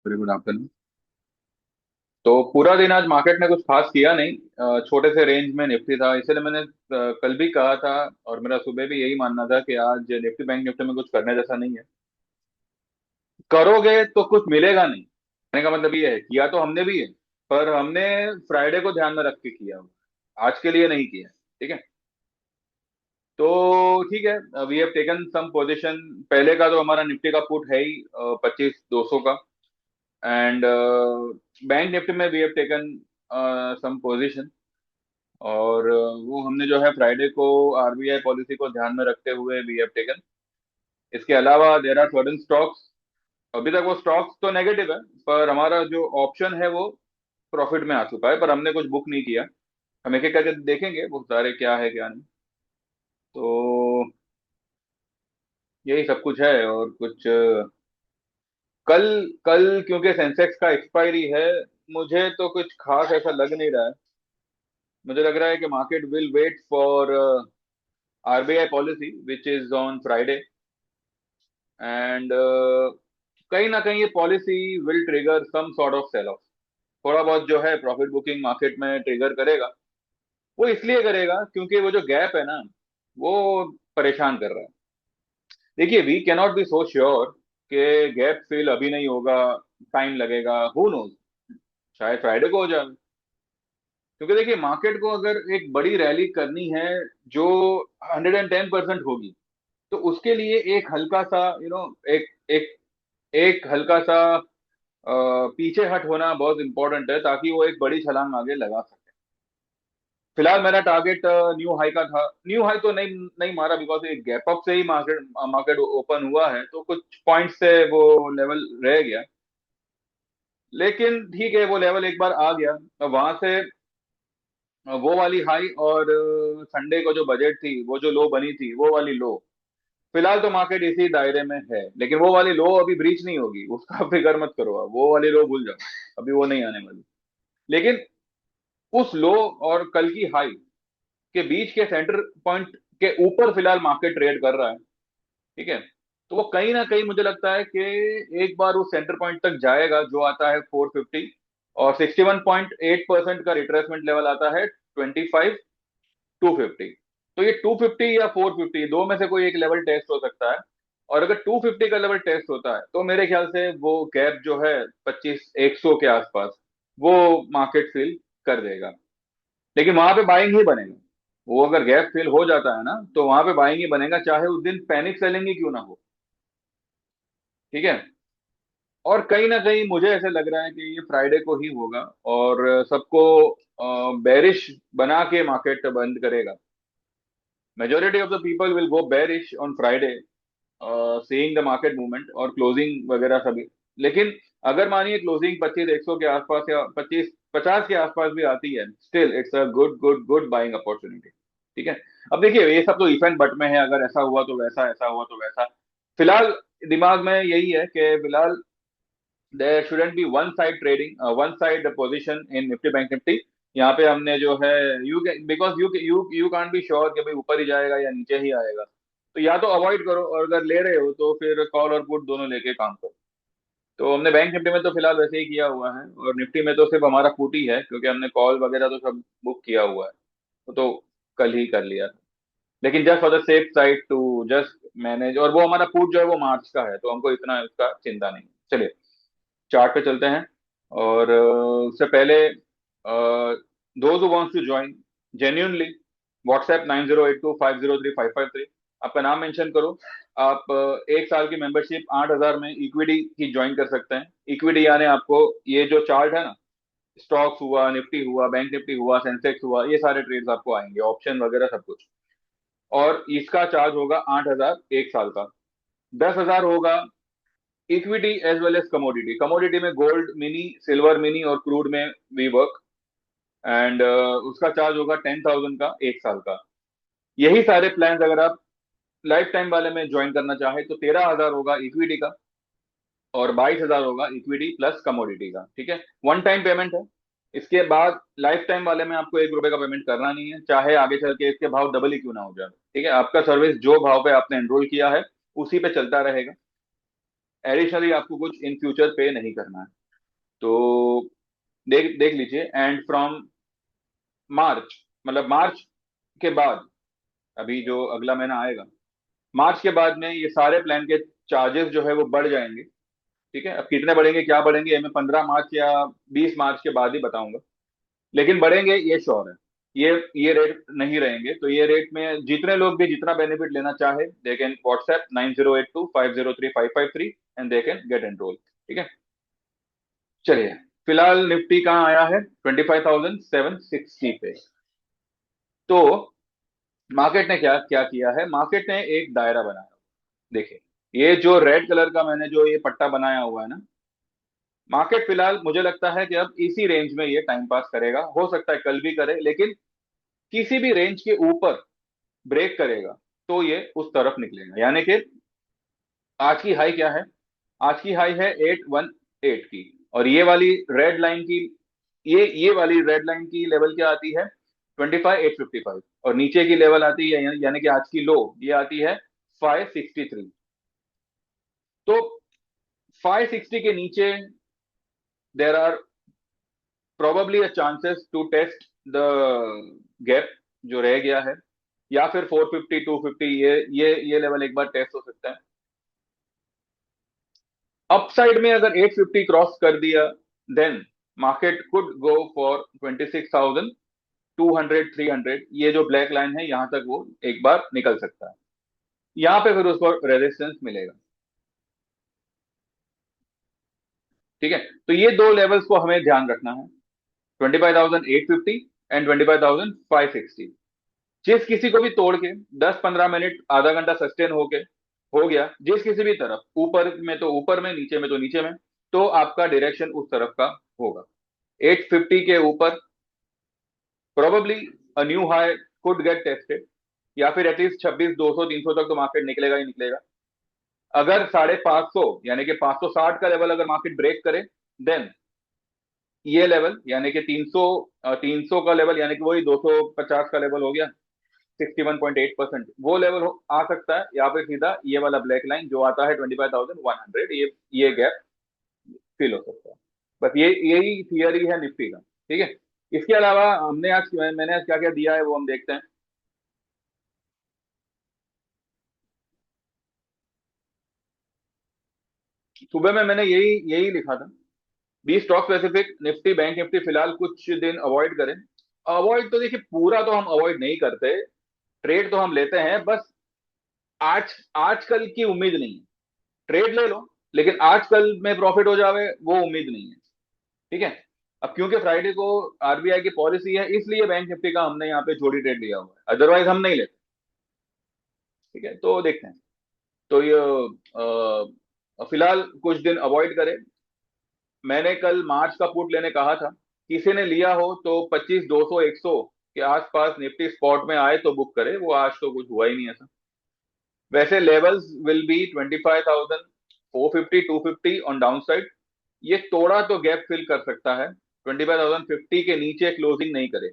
Very good afternoon. तो पूरा दिन आज मार्केट ने कुछ खास किया नहीं। छोटे से रेंज में निफ्टी था, इसलिए मैंने कल भी कहा था और मेरा सुबह भी यही मानना था कि आज निफ्टी बैंक निफ्टी में कुछ करने जैसा नहीं है। करोगे तो कुछ मिलेगा नहीं, कहने का मतलब ये है, किया तो हमने भी है, पर हमने फ्राइडे को ध्यान में रख के किया, आज के लिए नहीं किया। ठीक है। तो ठीक है, we have taken some position. पहले का तो हमारा निफ्टी का पुट है ही 25,200 का। एंड बैंक निफ्टी में we have taken some position. और वो हमने जो है फ्राइडे को आरबीआई पॉलिसी को ध्यान में रखते हुए वी हैव टेकन। इसके अलावा देर आर सर्टेन स्टॉक्स। अभी तक वो स्टॉक्स तो नेगेटिव है, पर हमारा जो ऑप्शन है वो प्रॉफिट में आ चुका है, पर हमने कुछ बुक नहीं किया। हम एक एक करके देखेंगे वो सारे क्या है क्या नहीं। तो यही सब कुछ है और कुछ कल कल क्योंकि सेंसेक्स का एक्सपायरी है, मुझे तो कुछ खास ऐसा लग नहीं रहा है। मुझे लग रहा है कि market will wait for RBI policy which is on Friday. And कहीं ना कहीं ये policy will trigger some sort of sell off. थोड़ा बहुत जो है प्रॉफिट बुकिंग मार्केट में ट्रिगर करेगा। वो इसलिए करेगा क्योंकि वो जो गैप है ना, वो परेशान कर रहा है। देखिए, we cannot be so sure कि गैप फिल अभी नहीं होगा, टाइम लगेगा, हु नोज, शायद फ्राइडे को हो जाए। क्योंकि देखिए, मार्केट को अगर एक बड़ी रैली करनी है जो 110% होगी, तो उसके लिए एक हल्का सा एक एक एक हल्का सा पीछे हट होना बहुत इंपॉर्टेंट है, ताकि वो एक बड़ी छलांग आगे लगा सके। फिलहाल मेरा टारगेट न्यू हाई का था। न्यू हाई तो नहीं नहीं मारा, बिकॉज एक गैप अप से ही मार्केट मार्केट ओपन हुआ है, तो कुछ पॉइंट से वो लेवल रह गया। लेकिन ठीक है, वो लेवल एक बार आ गया, वहां से वो वाली हाई और संडे को जो बजट थी, वो जो लो बनी थी, वो वाली लो। फिलहाल तो मार्केट इसी दायरे में है, लेकिन वो वाली लो अभी ब्रीच नहीं होगी, उसका फिक्र मत करो, आप वो वाली लो भूल जाओ, अभी वो नहीं आने वाली। लेकिन उस लो और कल की हाई के बीच के सेंटर पॉइंट के ऊपर फिलहाल मार्केट ट्रेड कर रहा है। ठीक है। तो वो कहीं ना कहीं मुझे लगता है कि एक बार उस सेंटर पॉइंट तक जाएगा जो आता है 450, और 61.8% का रिट्रेसमेंट लेवल आता है 25,250। तो ये 250 या 450 दो में से कोई एक लेवल टेस्ट हो सकता है। और अगर 250 का लेवल टेस्ट होता है तो मेरे ख्याल से वो गैप जो है 25,100 के आसपास, वो मार्केट फिल कर देगा। लेकिन वहां पे बाइंग ही बनेगा। वो अगर गैप फिल हो जाता है ना, तो वहां पे बाइंग ही बनेगा, चाहे उस दिन पैनिक सेलिंग ही क्यों ना हो। ठीक है। और कहीं ना कहीं मुझे ऐसे लग रहा है कि ये फ्राइडे को ही होगा, और सबको बेरिश बना के मार्केट बंद करेगा। Majority of the people will go bearish on Friday, seeing the market movement और क्लोजिंग वगैरह सभी। लेकिन अगर मानिए क्लोजिंग 25,100 के आसपास या 25,50 के आसपास भी आती है, still it's a good good good buying opportunity. ठीक है। अब देखिए, ये सब तो इफ एंड बट में है, अगर ऐसा हुआ तो वैसा, ऐसा हुआ तो वैसा। फिलहाल दिमाग में यही है कि फिलहाल there shouldn't be one side trading, one side position in Nifty bank Nifty. यहाँ पे हमने जो है, you because you you you can't be sure कि भाई ऊपर ही जाएगा या नीचे ही आएगा। तो या तो अवॉइड करो, और अगर ले रहे हो तो फिर कॉल और पुट दोनों लेके काम करो। तो हमने बैंक निफ्टी में तो फिलहाल वैसे ही किया हुआ है, और निफ्टी में तो सिर्फ हमारा पुट ही है, क्योंकि हमने कॉल वगैरह तो सब बुक किया हुआ है। तो कल ही कर लिया था। लेकिन just for the safe side to just manage, और वो हमारा पुट जो है वो मार्च का है, तो हमको इतना इसका चिंता नहीं है। चलिए, चार्ट पे चलते हैं। और उससे पहले, those who wants to join genuinely, WhatsApp 9082503553, आपका नाम मेंशन करो। आप एक साल की मेंबरशिप 8,000 में इक्विटी की ज्वाइन कर सकते हैं। इक्विटी यानी आपको ये जो चार्ट है ना, स्टॉक्स हुआ, निफ्टी हुआ, बैंक निफ्टी हुआ, सेंसेक्स हुआ, ये सारे ट्रेड्स आपको आएंगे, ऑप्शन वगैरह सब कुछ। और इसका चार्ज होगा 8,000 एक साल का। 10,000 होगा equity as well as commodity. Commodity में गोल्ड मिनी, सिल्वर मिनी और क्रूड में वी वर्क। एंड उसका चार्ज होगा 10,000 का एक साल का। यही सारे प्लान अगर आप लाइफ टाइम वाले में ज्वाइन करना चाहे तो 13,000 होगा इक्विटी का, और 22,000 होगा इक्विटी प्लस कमोडिटी का। ठीक है। वन टाइम पेमेंट है। इसके बाद लाइफ टाइम वाले में आपको 1 रुपए का पेमेंट करना नहीं है, चाहे आगे चल के इसके भाव डबल ही क्यों ना हो जाए। ठीक है। आपका सर्विस जो भाव पे आपने एनरोल किया है उसी पे चलता रहेगा। एडिशनली आपको कुछ इन फ्यूचर पे नहीं करना है। तो देख देख लीजिए। एंड फ्रॉम मार्च, मतलब मार्च के बाद, अभी जो अगला महीना आएगा, मार्च के बाद में ये सारे प्लान के चार्जेस जो है वो बढ़ जाएंगे। ठीक है, अब कितने बढ़ेंगे क्या बढ़ेंगे ये मैं 15 मार्च या 20 मार्च के बाद ही बताऊंगा, लेकिन बढ़ेंगे ये श्योर है। ये रेट नहीं रहेंगे। तो ये रेट में जितने लोग भी जितना बेनिफिट लेना चाहे, they can WhatsApp 9082503553 and they can get enrol. ठीक है, चलिए। फिलहाल निफ्टी कहाँ आया है? 25,760 पे। तो मार्केट ने क्या क्या किया है? मार्केट ने एक दायरा बनाया। देखिए, ये जो रेड कलर का मैंने जो ये पट्टा बनाया हुआ है ना, मार्केट फिलहाल मुझे लगता है कि अब इसी रेंज में ये टाइम पास करेगा। हो सकता है कल भी करे, लेकिन किसी भी रेंज के ऊपर ब्रेक करेगा तो ये उस तरफ निकलेगा। यानी कि आज की हाई क्या है? आज की हाई है 818 की, और ये वाली रेड लाइन की, ये वाली रेड लाइन की लेवल क्या आती है? 25,855। और नीचे की लेवल आती है, यानी कि आज की लो ये आती है 563। तो 560 के नीचे there are probably a chances to test the gap जो रह गया है, या फिर 450 250, ये लेवल एक बार टेस्ट हो सकता है। अपसाइड में अगर 850 क्रॉस कर दिया, then market could go for 26,200 300। ये जो ब्लैक लाइन है यहां तक वो एक बार निकल सकता है। यहां पे फिर उसको रेजिस्टेंस मिलेगा। ठीक है, तो ये दो लेवल्स को हमें ध्यान रखना है, 25,850 एंड 25,560। जिस किसी को भी तोड़ के 10-15 मिनट आधा घंटा सस्टेन होके हो गया, जिस किसी भी तरफ, ऊपर में तो ऊपर में, नीचे में तो नीचे में, तो आपका डायरेक्शन उस तरफ का होगा। 850 के ऊपर probably a new high could get tested, या फिर एटलीस्ट 26 200 300 तक तो मार्केट निकलेगा ही निकलेगा। अगर 550 यानी कि 560 का लेवल अगर मार्केट ब्रेक करे, देन ये लेवल यानी कि 300 का लेवल, यानी कि वही 250 का लेवल हो गया, 61.8%, वो लेवल आ सकता है। या फिर सीधा ये वाला ब्लैक लाइन जो आता है 25,100, ये गैप फिल हो सकता है। बस ये यही थियरी है निफ्टी का। ठीक है, इसके अलावा मैंने आज क्या क्या दिया है वो हम देखते हैं। सुबह में मैंने यही यही लिखा था, be stock specific, Nifty bank Nifty फिलहाल कुछ दिन अवॉइड करें। अवॉइड तो देखिए, पूरा तो हम अवॉइड नहीं करते, ट्रेड तो हम लेते हैं, बस आज आजकल की उम्मीद नहीं है। ट्रेड ले लो, लेकिन आजकल में प्रॉफिट हो जावे वो उम्मीद नहीं है। ठीक है, अब क्योंकि फ्राइडे को आरबीआई की पॉलिसी है, इसलिए बैंक निफ्टी का हमने यहाँ पे छोटी ट्रेड लिया हुआ है, अदरवाइज हम नहीं लेते। ठीक है, तो देखते हैं। तो ये फिलहाल कुछ दिन अवॉइड करें। मैंने कल मार्च का पुट लेने कहा था, किसी ने लिया हो तो 25 200 100 के आसपास निफ्टी स्पॉट में आए तो बुक करे। वो आज तो कुछ हुआ ही नहीं ऐसा। वैसे levels will be 25,450 250 on down side. ये तोड़ा तो गैप फिल कर सकता है, 25,050 के नीचे क्लोजिंग नहीं करे।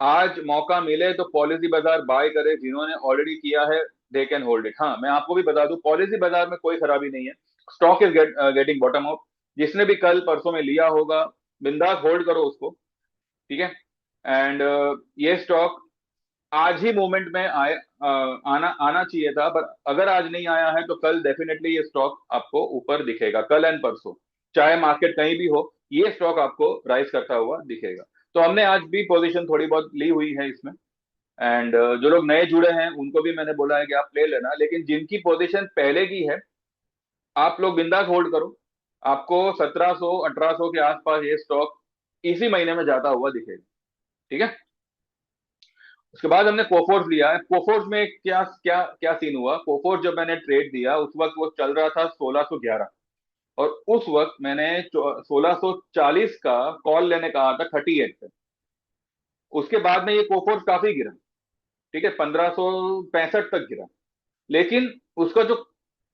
आज मौका मिले तो पॉलिसी बाजार बाय करे, जिन्होंने ऑलरेडी किया है दे कैन होल्ड इट। हाँ, मैं आपको भी बता दूं, पॉलिसी बाजार में कोई खराबी नहीं है। Stock is getting bottom out. जिसने भी कल परसों में लिया होगा, बिंदास होल्ड करो उसको। ठीक है, एंड ये स्टॉक आज ही मूवमेंट में आना आना चाहिए था, पर अगर आज नहीं आया है तो कल डेफिनेटली ये स्टॉक आपको ऊपर दिखेगा। कल एंड परसों चाहे मार्केट कहीं भी हो, ये स्टॉक आपको राइज करता हुआ दिखेगा। तो हमने आज भी पोजीशन थोड़ी बहुत ली हुई है इसमें। एंड जो लोग नए जुड़े हैं उनको भी मैंने बोला है कि आप ले लेना, लेकिन जिनकी पोजीशन पहले की है, आप लोग बिंदास होल्ड करो। आपको 1700 1800 के आसपास ये स्टॉक इसी महीने में जाता हुआ दिखेगा। ठीक है, उसके बाद हमने कोफोर्स लिया है। कोफोर्स में क्या क्या क्या सीन हुआ? कोफोर्स जब मैंने ट्रेड दिया उस वक्त वो चल रहा था 1611, और उस वक्त मैंने 1640 का कॉल लेने कहा था 38 पे। उसके बाद में ये कोफोर्स काफी गिरा। ठीक है, 1565 तक गिरा, लेकिन उसका जो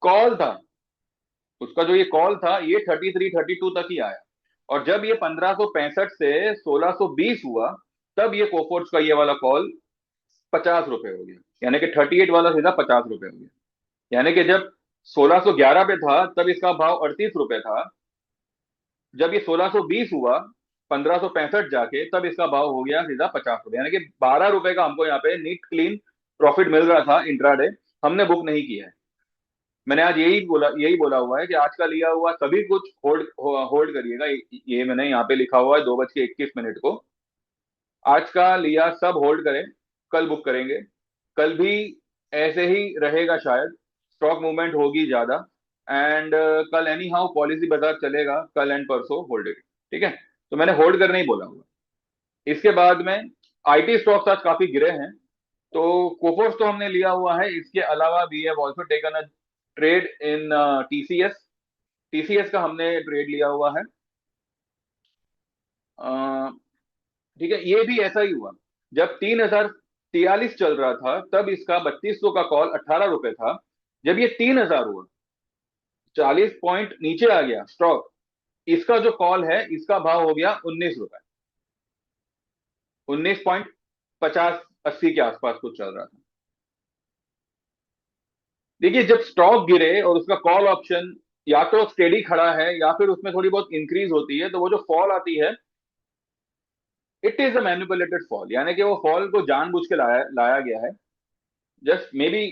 कॉल था, उसका जो ये कॉल था, ये 33 32 तक ही आया। और जब ये 1565 से 1620 हुआ, तब ये कोफोर्स का ये वाला कॉल 50 रुपए हो गया, यानी कि 38 वाला सीधा 50 रुपए हो गया। यानी कि जब 1611 पे था तब इसका भाव 38 रुपए था। जब ये 1620 हुआ, 1565 जाके, तब इसका भाव हो गया सीधा 50 रुपए, यानी कि 12 रुपए का हमको यहाँ पे नीट क्लीन प्रॉफिट मिल रहा था इंट्राडे। हमने बुक नहीं किया है। मैंने आज यही बोला हुआ है कि आज का लिया हुआ सभी कुछ होल्ड होल्ड करिएगा। ये मैंने यहाँ पे लिखा हुआ है 2:21 को। आज का लिया सब होल्ड करें, कल बुक करेंगे। कल भी ऐसे ही रहेगा शायद, स्टॉक मूवमेंट होगी ज्यादा। एंड कल एनी हाउ पॉलिसी बाजार चलेगा, कल एंड परसों होल्ड इट। ठीक है, तो मैंने होल्ड करने ही बोला हुआ। इसके बाद में आईटी स्टॉक्स आज काफी गिरे हैं, तो कोफोर्स तो हमने लिया हुआ है। इसके अलावा we have also taken a trade in TCS. TCS का हमने ट्रेड लिया हुआ है। ठीक है, ये भी ऐसा ही हुआ। जब 3043 चल रहा था तब इसका 3200 का कॉल 18 रुपए था। जब ये 3000 हुआ, 40 पॉइंट नीचे आ गया स्टॉक, इसका जो कॉल है इसका भाव हो गया 19 रुपए। 19.50 80 के आसपास कुछ चल रहा था। देखिए, जब स्टॉक गिरे और उसका कॉल ऑप्शन या तो स्टेडी खड़ा है या फिर उसमें थोड़ी बहुत इंक्रीज होती है, तो वो जो फॉल आती है, it is a manipulated fall, यानी कि वो फॉल को जानबूझ के लाया लाया गया है, just maybe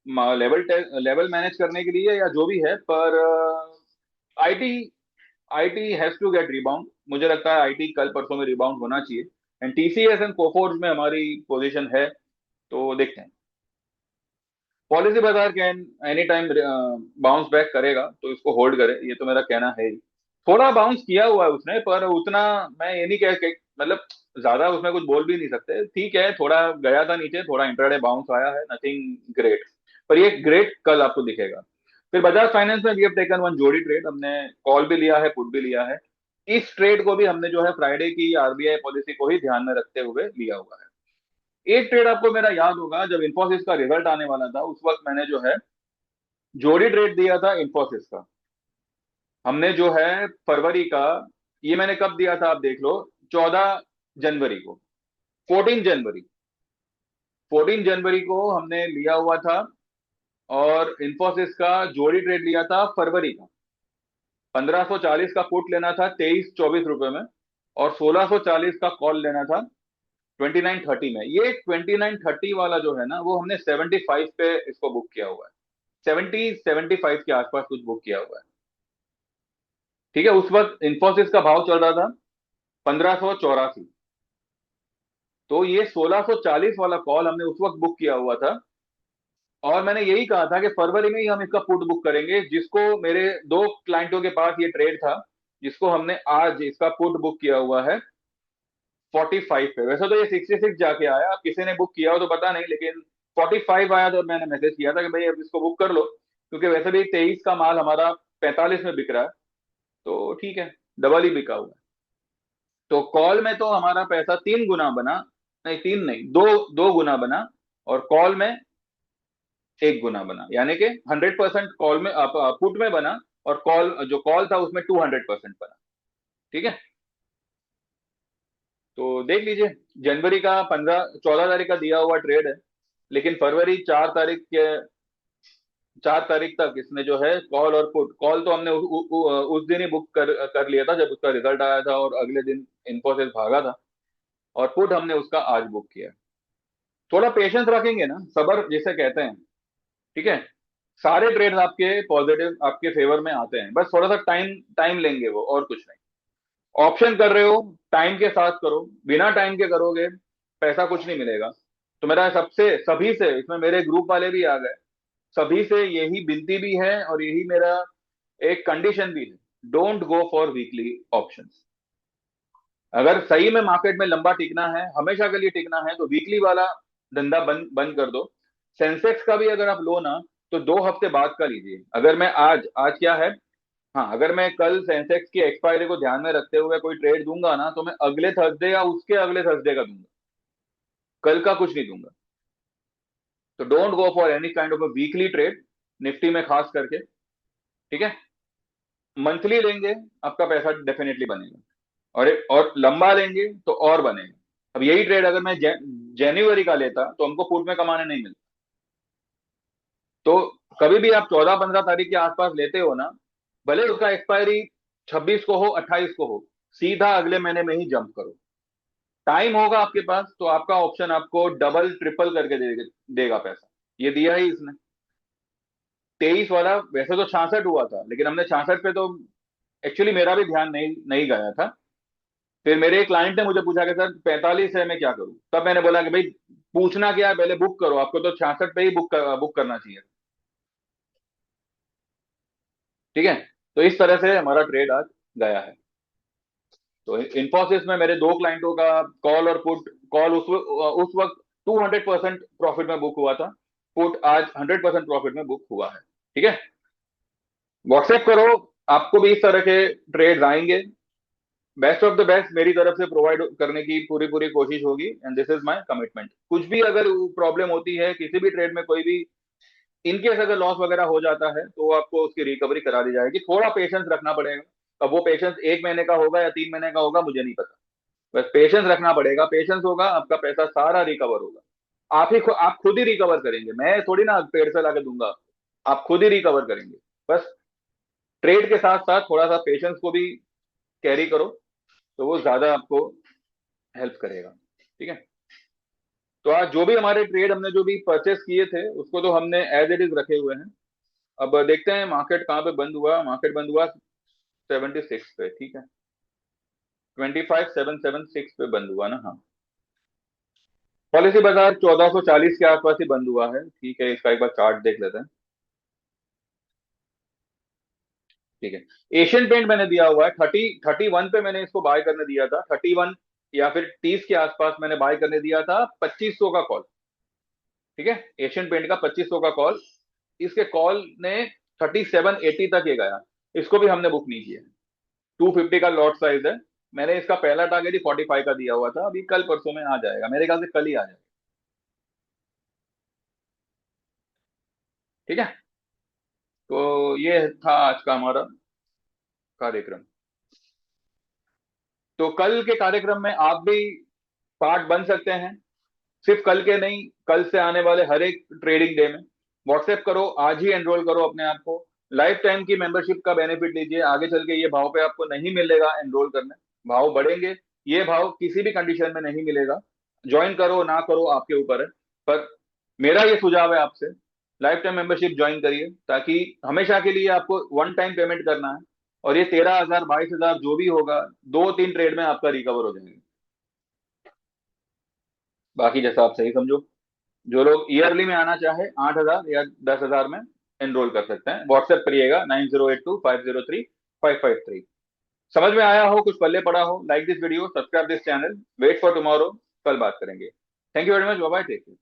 level level manage करने के लिए या जो भी है। पर IT IT has to get rebound. मुझे लगता है आईटी कल परसों में रिबाउंड होना चाहिए। एंड टीसीएस एंड कोफोर्स में हमारी पोजीशन है, तो देखते हैं। पॉलिसी बाजार can any time bounce back करेगा, तो इसको होल्ड करे, ये तो मेरा कहना है ही। थोड़ा बाउंस किया हुआ है उसने, पर उतना मैं ये नहीं मतलब ज्यादा उसमें कुछ बोल भी नहीं सकते। ठीक है, थोड़ा गया था नीचे, थोड़ा इंट्राडे बाउंस आया है, नथिंग ग्रेट। पर ये ग्रेट कल आपको दिखेगा। फिर बजाज फाइनेंस में वी हैव टेकन वन जोड़ी ट्रेड। हमने कॉल भी लिया है, पुट भी लिया है। इस ट्रेड को भी हमने जो है फ्राइडे की आरबीआई पॉलिसी को ही ध्यान में रखते हुए लिया हुआ है। एक ट्रेड आपको मेरा याद होगा, जब इंफोसिस का रिजल्ट आने वाला था उस वक्त मैंने जो है जोड़ी ट्रेड दिया था इंफोसिस का। हमने जो है फरवरी का, ये मैंने कब दिया था आप देख लो, 14 जनवरी को, 14 जनवरी, 14 जनवरी को हमने लिया हुआ था। और इंफोसिस का जोड़ी ट्रेड लिया था फरवरी का। 1540 का पुट लेना था 23-24 रुपए में, और 1640 का कॉल लेना था 2930 में। ये 2930 वाला जो है ना, वो हमने 75 पे इसको बुक किया हुआ है। 70-75 के आसपास कुछ बुक किया हुआ है। ठीक है, उस वक्त इंफोसिस का भाव चल रहा था 1584। तो ये 1640 वाला कॉल हमने उस वक्त बुक किया हुआ था। और मैंने यही कहा था कि फरवरी में ही हम इसका पुट बुक करेंगे, जिसको मेरे दो क्लाइंटों के पास ये ट्रेड था, जिसको हमने आज इसका पुट बुक किया हुआ है 45 पे। वैसे तो ये 66 जाके आया, अब किसी ने बुक किया हो तो पता नहीं, लेकिन 45 आया तो मैंने मैसेज किया था कि भाई अब इसको बुक कर लो, क्योंकि वैसे भी 23 का माल हमारा 45 में बिक रहा है, तो ठीक है, डबल ही बिका हुआ है। तो कॉल में तो हमारा पैसा 3 गुना बना, नहीं, तीन नहीं, दो, 2 गुना बना। और कॉल में 1 गुना बना, यानी कि 100% कॉल में पुट में बना, और कॉल जो कॉल था उसमें 200% बना। ठीक है, तो देख लीजिए, जनवरी का 14 तारीख का दिया हुआ ट्रेड है, लेकिन फरवरी 4 तारीख के, 4 तारीख तक इसने जो है कॉल और पुट, कॉल तो हमने उस दिन ही बुक कर लिया था जब उसका रिजल्ट आया था, और अगले दिन इन्फोसिस भागा था। और पुट हमने उसका आज बुक किया। थोड़ा पेशेंस रखेंगे ना, सबर जिसे कहते हैं। ठीक है, सारे ट्रेड्स आपके पॉजिटिव, आपके फेवर में आते हैं, बस थोड़ा सा टाइम टाइम लेंगे वो, और कुछ नहीं। ऑप्शन कर रहे हो, टाइम के साथ करो। बिना टाइम के करोगे पैसा कुछ नहीं मिलेगा। तो मेरा सबसे, सभी से, इसमें मेरे ग्रुप वाले भी आ गए, सभी से यही विनती भी है और यही मेरा एक कंडीशन भी है, don't go for weekly options. अगर सही में मार्केट में लंबा टिकना है, हमेशा के लिए टिकना है, तो वीकली वाला धंधा बंद बंद कर दो। सेंसेक्स का भी अगर आप लो ना, तो 2 हफ्ते बाद का लीजिए। अगर मैं आज आज क्या है, हाँ, अगर मैं कल सेंसेक्स की एक्सपायरी को ध्यान में रखते हुए कोई ट्रेड दूंगा ना, तो मैं अगले थर्सडे या उसके अगले थर्सडे का दूंगा, कल का कुछ नहीं दूंगा। तो don't go for any kind of a weekly trade, Nifty में खास करके। ठीक है, मंथली लेंगे, आपका पैसा डेफिनेटली बनेगा, और लंबा लेंगे तो और बनेगा। अब यही ट्रेड अगर मैं जनवरी का लेता तो हमको पुट में कमाने नहीं मिलता। तो कभी भी आप 14-15 तारीख के आसपास लेते हो ना, भले उसका एक्सपायरी 26 को हो, 28 को हो, सीधा अगले महीने में ही जंप करो। टाइम होगा आपके पास तो आपका ऑप्शन आपको डबल ट्रिपल करके देगा पैसा। ये दिया ही इसने। 23 वाला वैसे तो 66 हुआ था, लेकिन हमने 66 पे तो एक्चुअली मेरा भी ध्यान नहीं नहीं गया था। फिर मेरे एक क्लाइंट ने मुझे पूछा कि सर 45 है, मैं क्या करूं? तब मैंने बोला कि भाई पूछना क्या है, पहले बुक करो, आपको तो 66 पे ही बुक करना चाहिए। ठीक है। तो इस तरह से हमारा ट्रेड आज गया है। तो इन्फोसिस में मेरे दो क्लाइंटों का कॉल और पुट, कॉल उस वक्त 200% प्रॉफिट में बुक हुआ था, पुट आज 100% प्रॉफिट में बुक हुआ है। ठीक है। व्हाट्सएप करो, आपको भी इस तरह के ट्रेड आएंगे। बेस्ट ऑफ द बेस्ट मेरी तरफ से प्रोवाइड करने की पूरी पूरी कोशिश होगी, and this is my commitment. कुछ भी अगर प्रॉब्लम होती है किसी भी ट्रेड में, कोई भी इनकेस अगर लॉस वगैरह हो जाता है, तो आपको उसकी रिकवरी करा दी जाएगी। थोड़ा पेशेंस रखना पड़ेगा। अब वो पेशेंस 1 महीने का होगा या 3 महीने का होगा, मुझे नहीं पता। बस पेशेंस रखना पड़ेगा, पेशेंस होगा, आपका पैसा सारा रिकवर होगा। आप खुद ही रिकवर करेंगे, मैं थोड़ी ना पेड़ से लाके दूंगा आपको। आप खुद ही रिकवर करेंगे। बस ट्रेड के साथ साथ थोड़ा सा पेशेंस को भी कैरी करो, तो वो ज्यादा आपको हेल्प करेगा। ठीक है। तो आज जो भी हमारे ट्रेड, हमने जो भी परचेस किए थे, उसको तो हमने एज इट इज रखे हुए हैं। अब देखते हैं मार्केट कहाँ पे बंद हुआ। मार्केट बंद हुआ 76 पे। ठीक है। 25776 पे बंद हुआ ना? हाँ। पॉलिसी बाजार 1440 के आसपास ही बंद हुआ है। ठीक है, इसका एक बार चार्ट देख लेते हैं। ठीक है। एशियन पेंट मैंने दिया हुआ है 31 पे, मैंने इसको बाय करने दिया था 31 या फिर 30 के आसपास मैंने बाय करने दिया था, 2500 का कॉल। ठीक है। एशियन पेंट का 2500 का कॉल, इसके कॉल ने 3780 तक ये गया। इसको भी हमने बुक नहीं किया। 250 का लॉट साइज है। मैंने इसका पहला टारगेट ही 45 का दिया हुआ था। अभी कल परसों में आ जाएगा, मेरे ख्याल से कल ही आ जाएगा। ठीक है। तो ये था आज का हमारा कार्यक्रम। तो कल के कार्यक्रम में आप भी पार्ट बन सकते हैं। सिर्फ कल के नहीं, कल से आने वाले हर एक ट्रेडिंग डे में व्हाट्सएप करो, आज ही एनरोल करो अपने आप को। लाइफ टाइम की मेंबरशिप का बेनिफिट लीजिए। आगे चल के ये भाव पे आपको नहीं मिलेगा एनरोल करने, भाव बढ़ेंगे। ये भाव किसी भी कंडीशन में नहीं मिलेगा। ज्वाइन करो ना करो आपके ऊपर है, पर मेरा ये सुझाव है आपसे, लाइफ टाइम मेंबरशिप ज्वाइन करिए, ताकि हमेशा के लिए आपको वन टाइम पेमेंट करना है, और ये 13,000 22,000 जो भी होगा, 2-3 ट्रेड में आपका रिकवर हो जाएगा। बाकी जैसा आप सही समझो। जो लोग ईयरली में आना चाहे 8,000 या 10,000 में एनरोल कर सकते हैं। व्हाट्सएप करिएगा 9082503553। समझ में आया हो, कुछ पल्ले पड़ा हो, like this video, subscribe this channel, wait for tomorrow. कल बात करेंगे। Thank you very much, bye bye, take care.